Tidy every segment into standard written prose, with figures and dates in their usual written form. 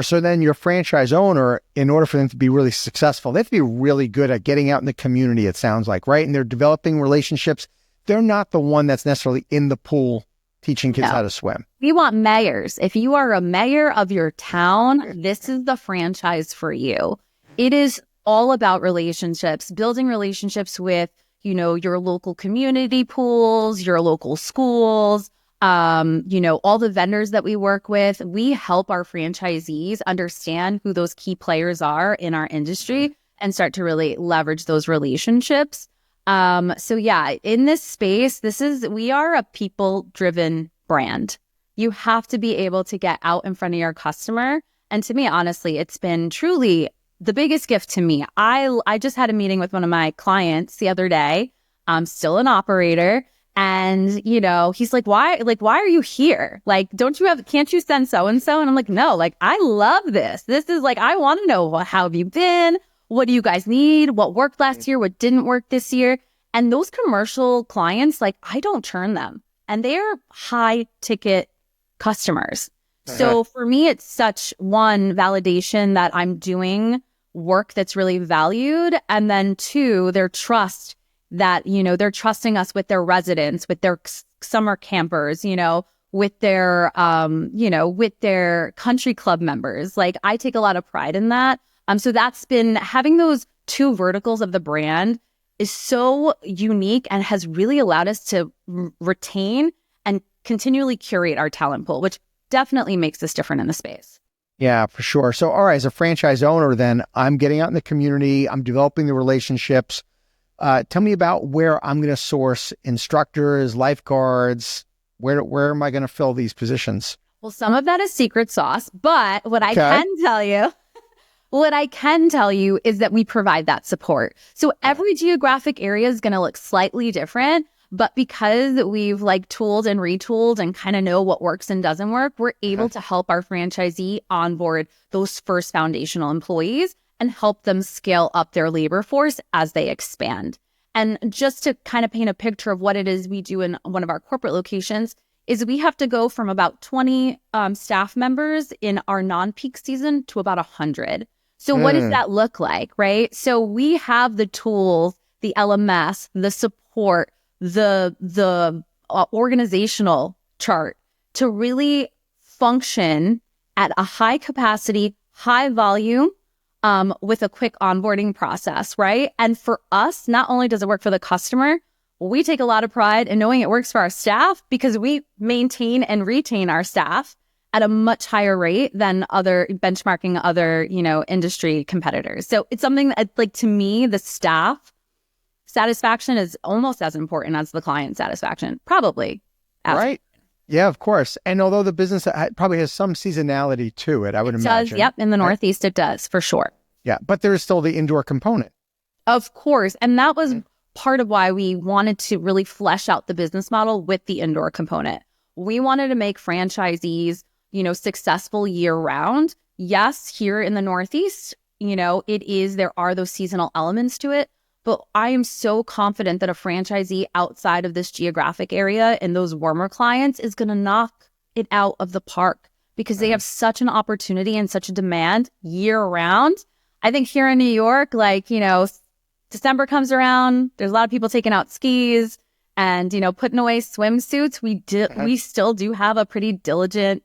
So then your franchise owner, in order for them to be really successful, they have to be really good at getting out in the community, it sounds like, right? And they're developing relationships. They're not the one that's necessarily in the pool teaching kids how to swim. We want mayors. If you are a mayor of your town, this is the franchise for you. It is all about relationships, building relationships with, your local community pools, your local schools, all the vendors that we work with. We help our franchisees understand who those key players are in our industry and start to really leverage those relationships. In this space, we are a people-driven brand. You have to be able to get out in front of your customer. And to me, honestly, it's been truly the biggest gift to me. I just had a meeting with one of my clients the other day. I'm still an operator. And, he's like, why are you here? Like, can't you send so-and-so? And I'm like, no, I love this. This is I want to know, how have you been? What do you guys need? What worked last year? What didn't work this year? And those commercial clients, I don't churn them. And they're high ticket customers. So for me, it's such one validation that I'm doing work that's really valued. And then two, their trust that, they're trusting us with their residents, with their summer campers, with their, with their country club members. I take a lot of pride in that. So that's been having those two verticals of the brand is so unique and has really allowed us to retain and continually curate our talent pool, which definitely makes us different in the space. Yeah, for sure. So, all right, as a franchise owner, then I'm getting out in the community, I'm developing the relationships. Tell me about where I'm going to source instructors, lifeguards. Where am I going to fill these positions? Well, some of that is secret sauce, but what I can tell you is that we provide that support. So every geographic area is going to look slightly different, but because we've tooled and retooled and kind of know what works and doesn't work, we're able to help our franchisee onboard those first foundational employees and help them scale up their labor force as they expand. And just to kind of paint a picture of what it is we do in one of our corporate locations is we have to go from about 20 staff members in our non-peak season to about 100. So what does that look like, right? So we have the tools, the LMS, the support, the organizational chart to really function at a high capacity, high volume, with a quick onboarding process, right? And for us, not only does it work for the customer, we take a lot of pride in knowing it works for our staff because we maintain and retain our staff at a much higher rate than other industry competitors. So it's something that, to me, the staff satisfaction is almost as important as the client satisfaction, probably. Right. Yeah, of course. And although the business probably has some seasonality to it, I would imagine. Does, yep. In the Northeast, it does, for sure. Yeah, but there is still the indoor component. Of course. And that was part of why we wanted to really flesh out the business model with the indoor component. We wanted to make franchisees, successful year round. Yes, here in the Northeast, there are those seasonal elements to it. But I am so confident that a franchisee outside of this geographic area and those warmer clients is going to knock it out of the park because they have such an opportunity and such a demand year round. I think here in New York, December comes around, there's a lot of people taking out skis and, putting away swimsuits. We still do have a pretty diligent,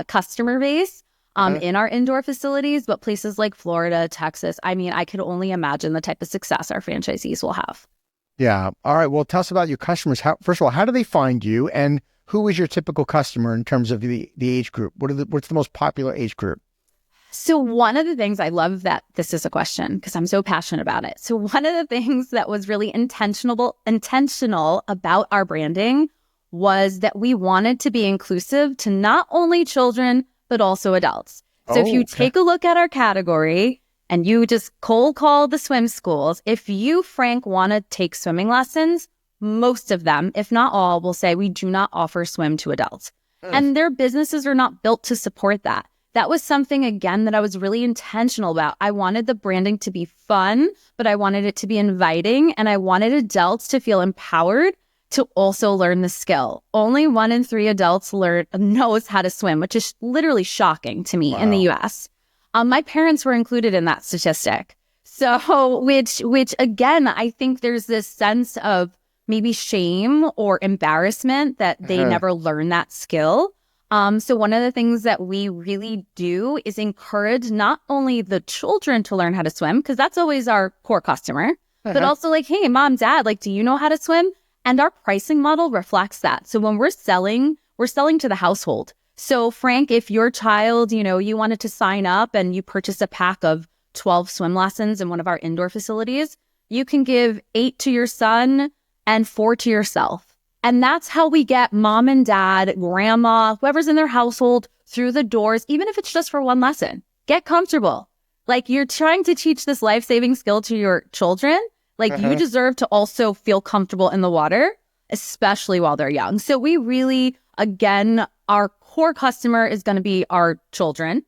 customer base. In our indoor facilities, but places like Florida, Texas, I could only imagine the type of success our franchisees will have. Yeah. All right. Well, tell us about your customers. First of all, how do they find you? And who is your typical customer in terms of the age group? What's the most popular age group? So one of the things, I love that this is a question because I'm so passionate about it. So one of the things that was really intentional about our branding was that we wanted to be inclusive to not only children, but also adults. So if you take a look at our category and you just cold call the swim schools, if you, Frank, want to take swimming lessons, most of them, if not all, will say we do not offer swim to adults. And their businesses are not built to support that. That was something, again, that I was really intentional about. I wanted the branding to be fun, but I wanted it to be inviting, and I wanted adults to feel empowered to also learn the skill. Only 1 in 3 adults knows how to swim, which is literally shocking to me in the US. My parents were included in that statistic. So, which again, I think there's this sense of maybe shame or embarrassment that they never learn that skill. So one of the things that we really do is encourage not only the children to learn how to swim, because that's always our core customer, but also like, hey, mom, dad, like, do you know how to swim? And our pricing model reflects that. So when we're selling to the household. So Frank, if your child, you wanted to sign up and you purchase a pack of 12 swim lessons in one of our indoor facilities, you can give 8 to your son and 4 to yourself. And that's how we get mom and dad, grandma, whoever's in their household through the doors, even if it's just for one lesson. Get comfortable. Like, you're trying to teach this life-saving skill to your children. Like, you deserve to also feel comfortable in the water, especially while they're young. So we really, again, our core customer is going to be our children,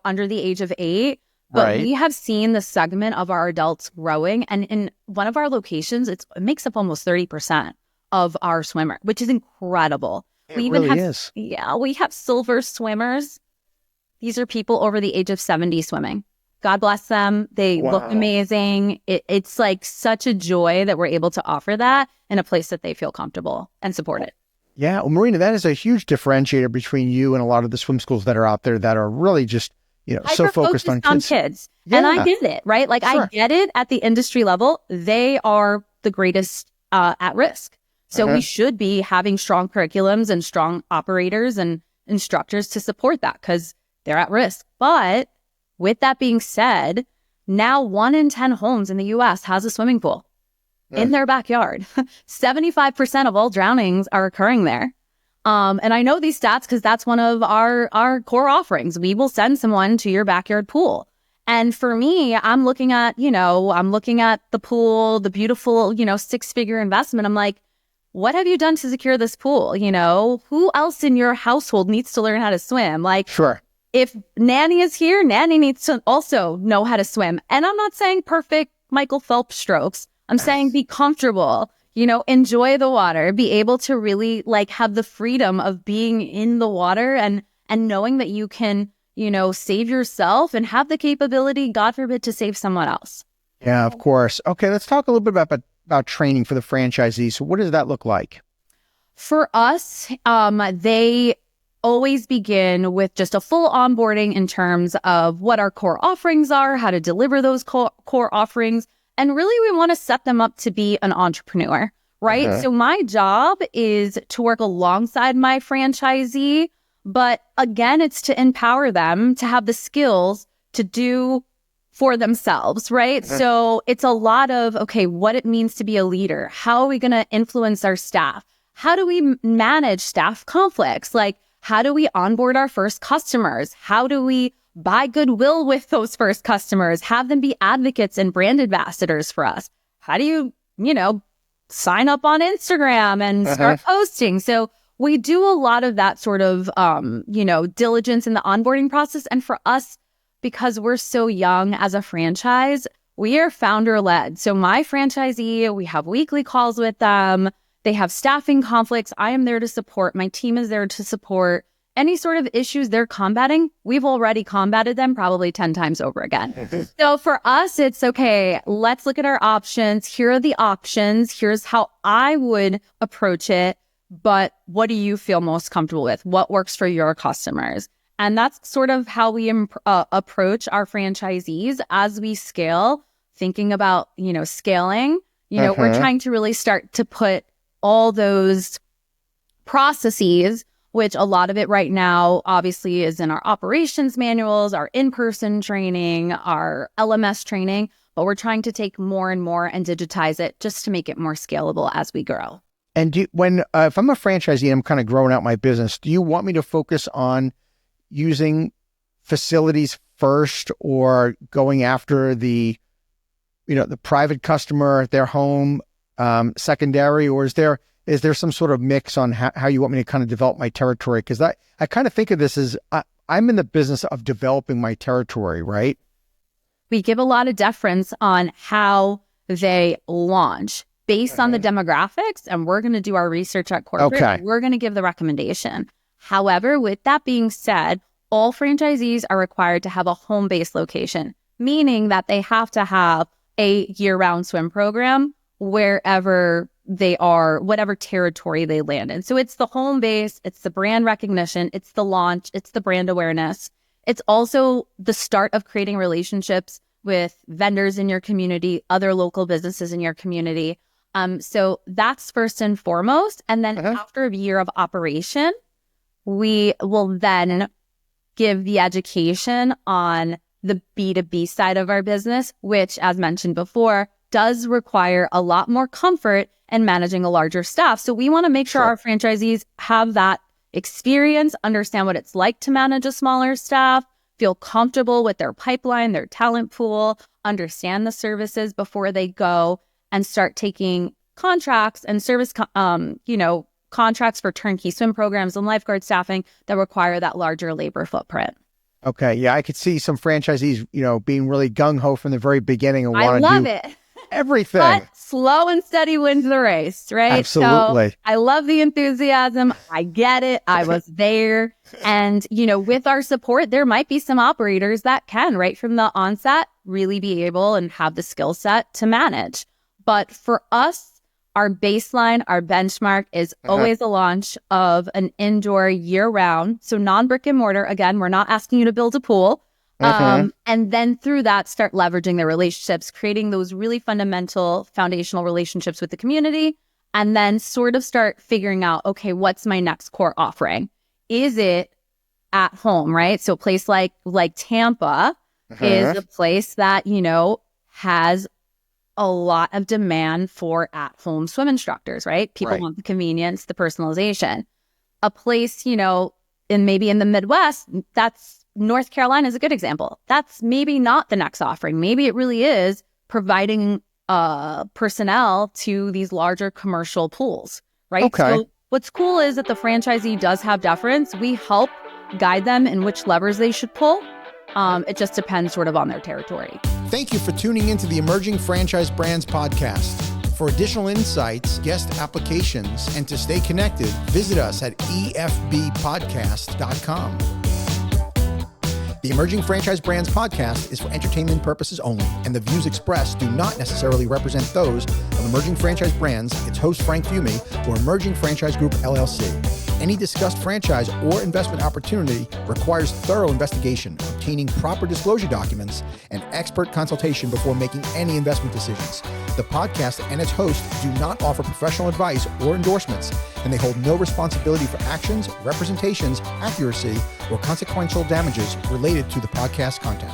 under the age of 8. But we have seen the segment of our adults growing. And in one of our locations, it makes up almost 30% of our swimmer, which is incredible. It really is. Yeah, we have silver swimmers. These are people over the age of 70 swimming. God bless them. They look amazing. It's like such a joy that we're able to offer that in a place that they feel comfortable and supported. Yeah. Well, Marina, that is a huge differentiator between you and a lot of the swim schools that are out there that are really just, so focused on kids. Yeah. And I get it, right? Like, I get it at the industry level. They are the greatest at risk. So we should be having strong curriculums and strong operators and instructors to support that because they're at risk. But with that being said, now 1 in 10 homes in the US has a swimming pool in their backyard. 75% of all drownings are occurring there. And I know these stats because that's one of our core offerings. We will send someone to your backyard pool. And for me, I'm looking at the pool, the beautiful, 6-figure investment. I'm like, what have you done to secure this pool? Who else in your household needs to learn how to swim? Like, if Nanny is here, Nanny needs to also know how to swim. And I'm not saying perfect Michael Phelps strokes. I'm saying be comfortable, enjoy the water, be able to really have the freedom of being in the water and knowing that you can, save yourself and have the capability, God forbid, to save someone else. Yeah, of course. Okay, let's talk a little bit about training for the franchisees. So what does that look like? For us, they always begin with just a full onboarding in terms of what our core offerings are, how to deliver those core offerings. And really, we want to set them up to be an entrepreneur, right? So my job is to work alongside my franchisee. But again, it's to empower them to have the skills to do for themselves, right? So it's a lot of, okay, what it means to be a leader. How are we going to influence our staff? How do we manage staff conflicts? Like, how do we onboard our first customers? How do we buy goodwill with those first customers? Have them be advocates and brand ambassadors for us? How do you, sign up on Instagram and start posting? So we do a lot of that sort of, diligence in the onboarding process. And for us, because we're so young as a franchise, we are founder-led. So my franchisee, we have weekly calls with them. They have staffing conflicts. I am there to support. My team is there to support. Any sort of issues they're combating, we've already combated them probably 10 times over again. So for us, it's okay, let's look at our options. Here are the options. Here's how I would approach it. But what do you feel most comfortable with? What works for your customers? And that's sort of how we approach our franchisees as we scale, thinking about, scaling. We're trying to really start to put all those processes, which a lot of it right now obviously is in our operations manuals, our in-person training, our LMS training, but we're trying to take more and more and digitize it just to make it more scalable as we grow. And if I'm a franchisee and I'm kind of growing out my business, do you want me to focus on using facilities first or going after the private customer, their home, secondary, or is there some sort of mix on how you want me to kind of develop my territory? Because I kind of think of this as I'm in the business of developing my territory, right? We give a lot of deference on how they launch. based on the demographics, and we're going to do our research at corporate. Okay. We're going to give the recommendation. However, with that being said, all franchisees are required to have a home-based location, meaning that they have to have a year-round swim program wherever they are, whatever territory they land in. So it's the home base, it's the brand recognition, it's the launch, it's the brand awareness. It's also the start of creating relationships with vendors in your community, other local businesses in your community. So that's first and foremost. And then after a year of operation, we will then give the education on the B2B side of our business, which, as mentioned before, does require a lot more comfort in managing a larger staff. So we want to make sure our franchisees have that experience, understand what it's like to manage a smaller staff, feel comfortable with their pipeline, their talent pool, understand the services before they go and start taking contracts and service, contracts for turnkey swim programs and lifeguard staffing that require that larger labor footprint. Okay. Yeah. I could see some franchisees, being really gung-ho from the very beginning and I want love to do it. everything. But slow and steady wins the race, right? Absolutely. So I love the enthusiasm. I get it. I was there. And, with our support, there might be some operators that can, right from the onset, really be able and have the skill set to manage. But for us, our baseline, our benchmark is always a launch of an indoor year-round. So non-brick and mortar. Again, we're not asking you to build a pool. And then through that, start leveraging the relationships, creating those really fundamental foundational relationships with the community, and then sort of start figuring out, okay, what's my next core offering? Is it at home, right? So a place like Tampa is a place that, has a lot of demand for at-home swim instructors, right? People want the convenience, the personalization. A place, maybe in the Midwest, that's North Carolina is a good example. That's maybe not the next offering. Maybe it really is providing personnel to these larger commercial pools, right? Okay. So what's cool is that the franchisee does have deference. We help guide them in which levers they should pull. It just depends sort of on their territory. Thank you for tuning into the Emerging Franchise Brands podcast. For additional insights, guest applications, and to stay connected, visit us at efbpodcast.com. The Emerging Franchise Brands podcast is for entertainment purposes only, and the views expressed do not necessarily represent those of Emerging Franchise Brands, its host Frank Fiume, or Emerging Franchise Group, LLC. Any discussed franchise or investment opportunity requires thorough investigation, obtaining proper disclosure documents, and expert consultation before making any investment decisions. The podcast and its host do not offer professional advice or endorsements, and they hold no responsibility for actions, representations, accuracy, or consequential damages related to the podcast content.